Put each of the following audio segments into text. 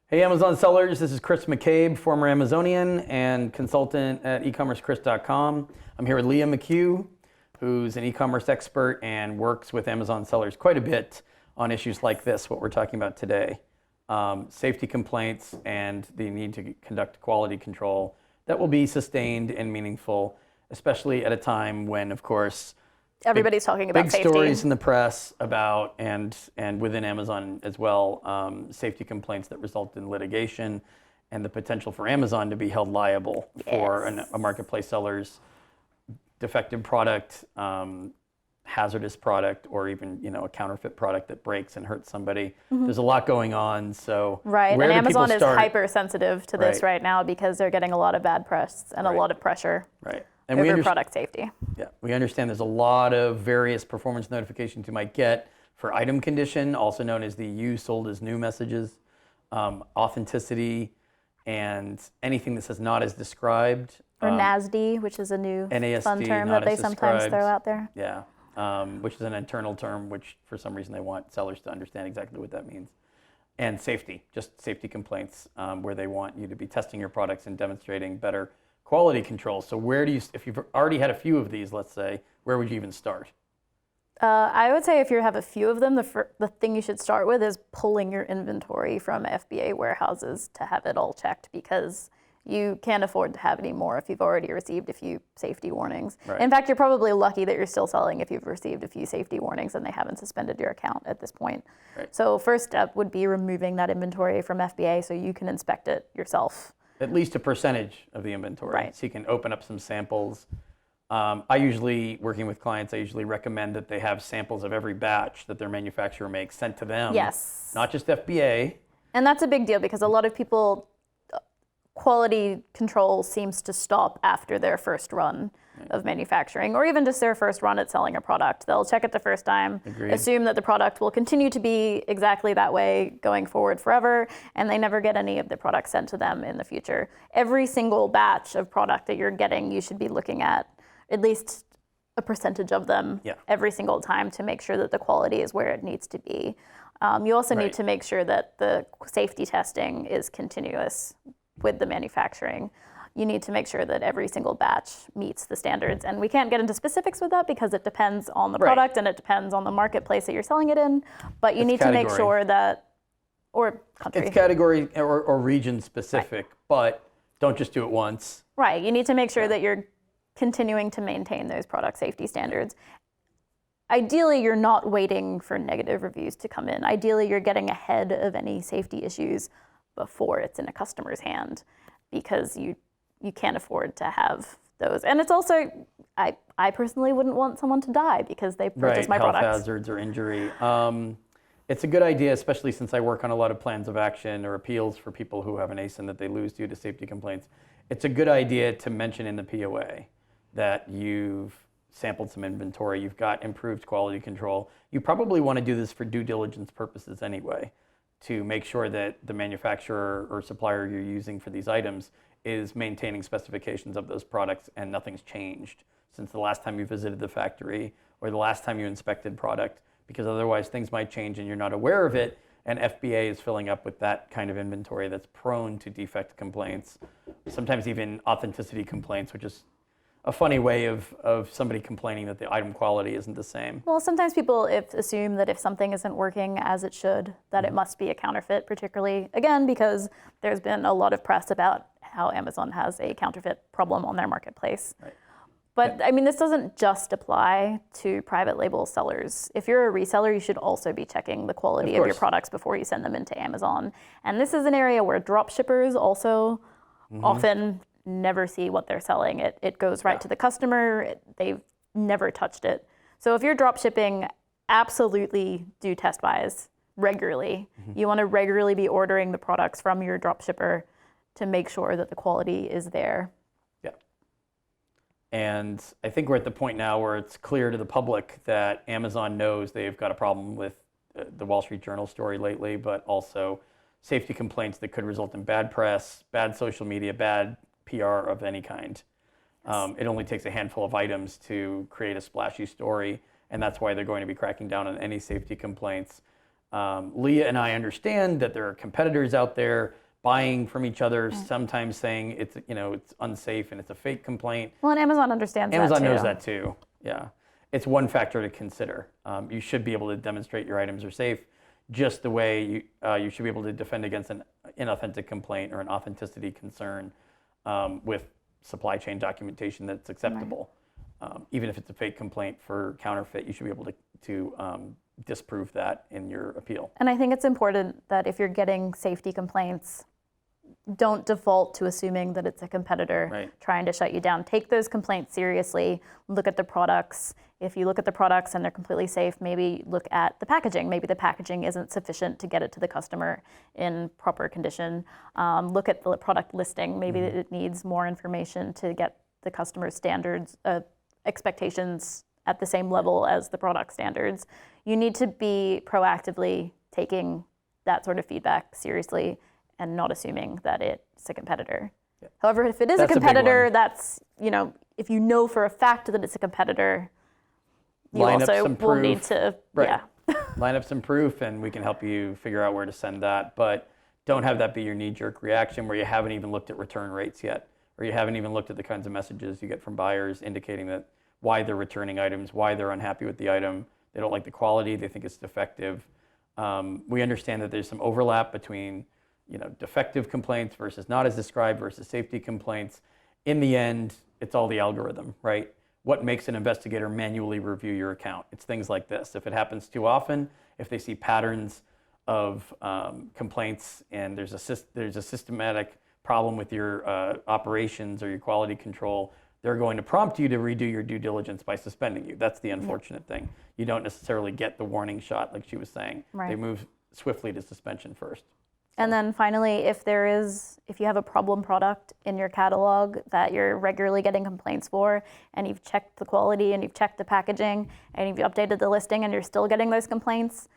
Hey Amazon sellers, this is Chris McCabe, former Amazonian and consultant at ecommercechris.com. I'm here with Leah McHugh, who's an e-commerce expert and works with Amazon sellers quite a bit on issues like this, what we're talking about today. Safety complaints and the need to conduct quality control that will be sustained and meaningful, especially at a time when, of course, everybody's talking about safety. Big stories in the press about, and within Amazon as well, safety complaints that result in litigation and the potential for Amazon to be held liable for a marketplace seller's defective product, hazardous product, or even a counterfeit product that breaks and hurts somebody. There's a lot going on. So right, where and do Amazon is start? hypersensitive to this right now because they're getting a lot of bad press and a lot of pressure. And over product safety. Yeah, we understand there's a lot of various performance notifications you might get for item condition, also known as the used sold as new messages, authenticity, and anything that says not as described. Or NASD, which is a new NASD, fun term that they sometimes throw out there. Yeah, which is an internal term, which for some reason they want sellers to understand exactly what that means. And safety, just safety complaints, where they want you to be testing your products and demonstrating better quality control. So where do you, if you've already had a few of these, let's say, where would you even start? I would say if you have a few of them, the thing you should start with is pulling your inventory from FBA warehouses to have it all checked, because you can't afford to have any more if you've already received a few safety warnings. In fact, you're probably lucky that you're still selling if you've received a few safety warnings and they haven't suspended your account at this point. So first step would be removing that inventory from FBA so you can inspect it yourself. At least a percentage of the inventory, so you can open up some samples. I usually, working with clients, I usually recommend that they have samples of every batch that their manufacturer makes sent to them. Yes. Not just FBA. And that's a big deal because a lot of people, quality control seems to stop after their first run of manufacturing, or even just their first run at selling a product. They'll check it the first time, assume that the product will continue to be exactly that way going forward forever, and they never get any of the products sent to them in the future. Every single batch of product that you're getting, you should be looking at least a percentage of them every single time to make sure that the quality is where it needs to be. You also need to make sure that the safety testing is continuous with the manufacturing. You need to make sure that every single batch meets the standards. And we can't get into specifics with that because it depends on the product and it depends on the marketplace that you're selling it in. But you need to make sure that, or country. It's category or region specific, but don't just do it once. Right, you need to make sure that you're continuing to maintain those product safety standards. Ideally, you're not waiting for negative reviews to come in. Ideally, you're getting ahead of any safety issues before it's in a customer's hand, because you can't afford to have those. And it's also, I personally wouldn't want someone to die because they purchased my products. Health hazards or injury. It's a good idea, especially since I work on a lot of plans of action or appeals for people who have an ASIN that they lose due to safety complaints. It's a good idea to mention in the POA that you've sampled some inventory, you've got improved quality control. You probably want to do this for due diligence purposes anyway, to make sure that the manufacturer or supplier you're using for these items is maintaining specifications of those products and nothing's changed since the last time you visited the factory or the last time you inspected product, because otherwise things might change and you're not aware of it, and FBA is filling up with that kind of inventory that's prone to defect complaints, sometimes even authenticity complaints, which is a funny way of somebody complaining that the item quality isn't the same. Well, sometimes people assume that if something isn't working as it should, that it must be a counterfeit, particularly, again, because there's been a lot of press about how Amazon has a counterfeit problem on their marketplace. But I mean, this doesn't just apply to private label sellers. If you're a reseller, you should also be checking the quality of your products before you send them into Amazon. And this is an area where drop shippers also often never see what they're selling. It goes right to the customer. They've never touched it. So if you're drop shipping, absolutely do test buys regularly. You want to regularly be ordering the products from your drop shipper to make sure that the quality is there. And I think we're at the point now where it's clear to the public that Amazon knows they've got a problem with the Wall Street Journal story lately, but also safety complaints that could result in bad press, bad social media, bad PR of any kind. It only takes a handful of items to create a splashy story, and that's why they're going to be cracking down on any safety complaints. Leah and I understand that there are competitors out there buying from each other, sometimes saying it's unsafe and it's a fake complaint. Well, and Amazon understands that too. Amazon knows that too. Yeah, it's one factor to consider. You should be able to demonstrate your items are safe, just the way you should be able to defend against an inauthentic complaint or an authenticity concern with supply chain documentation that's acceptable. Even if it's a fake complaint for counterfeit, you should be able to disprove that in your appeal. And I think it's important that if you're getting safety complaints, don't default to assuming that it's a competitor trying to shut you down. Take those complaints seriously. Look at the products. If you look at the products and they're completely safe, maybe look at the packaging. Maybe the packaging isn't sufficient to get it to the customer in proper condition. Look at the product listing. Maybe it needs more information to get the customer's standards, expectations at the same level as the product standards. You need to be proactively taking that sort of feedback seriously and not assuming that it's a competitor. Yeah. However, if it is a competitor, that's, if you know for a fact that it's a competitor, you also will need to, line up some proof and we can help you figure out where to send that. But don't have that be your knee-jerk reaction where you haven't even looked at return rates yet, or you haven't even looked at the kinds of messages you get from buyers indicating that why they're returning items, why they're unhappy with the item. They don't like the quality, they think it's defective. We understand that there's some overlap between defective complaints versus not as described versus safety complaints. In the end, it's all the algorithm, right? What makes an investigator manually review your account? It's things like this. If it happens too often, if they see patterns of complaints and there's a systematic problem with your operations or your quality control, they're going to prompt you to redo your due diligence by suspending you. That's the unfortunate thing. You don't necessarily get the warning shot like she was saying. They move swiftly to suspension first. And then finally, if you have a problem product in your catalog that you're regularly getting complaints for, and you've checked the quality and you've checked the packaging and you've updated the listing and you're still getting those complaints,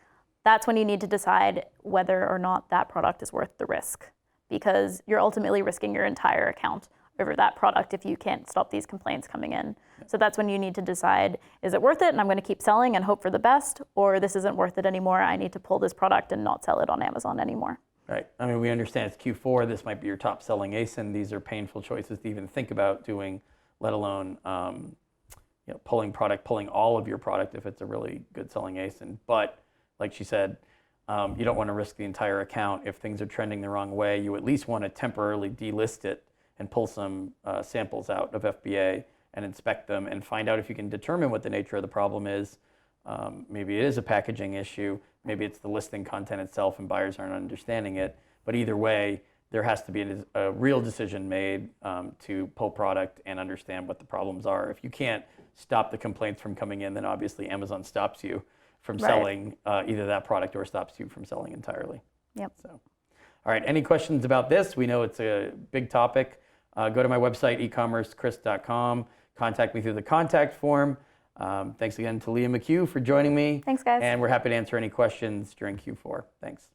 that's when you need to decide whether or not that product is worth the risk, because you're ultimately risking your entire account over that product if you can't stop these complaints coming in. So that's when you need to decide, is it worth it and I'm going to keep selling and hope for the best, or this isn't worth it anymore, I need to pull this product and not sell it on Amazon anymore. Right. I mean, we understand it's Q4. This might be your top selling ASIN. These are painful choices to even think about doing, let alone pulling all of your product if it's a really good selling ASIN. But like she said, you don't want to risk the entire account. If things are trending the wrong way, you at least want to temporarily delist it and pull some samples out of FBA and inspect them and find out if you can determine what the nature of the problem is. Maybe it is a packaging issue. Maybe it's the listing content itself and buyers aren't understanding it. But either way, there has to be a real decision made to pull product and understand what the problems are. If you can't stop the complaints from coming in, then obviously Amazon stops you from selling either that product or stops you from selling entirely. Yep. So, all right, any questions about this? We know it's a big topic. Go to my website, ecommercechris.com. Contact me through the contact form. Thanks again to Leah McHugh for joining me. Thanks, guys. And we're happy to answer any questions during Q4. Thanks.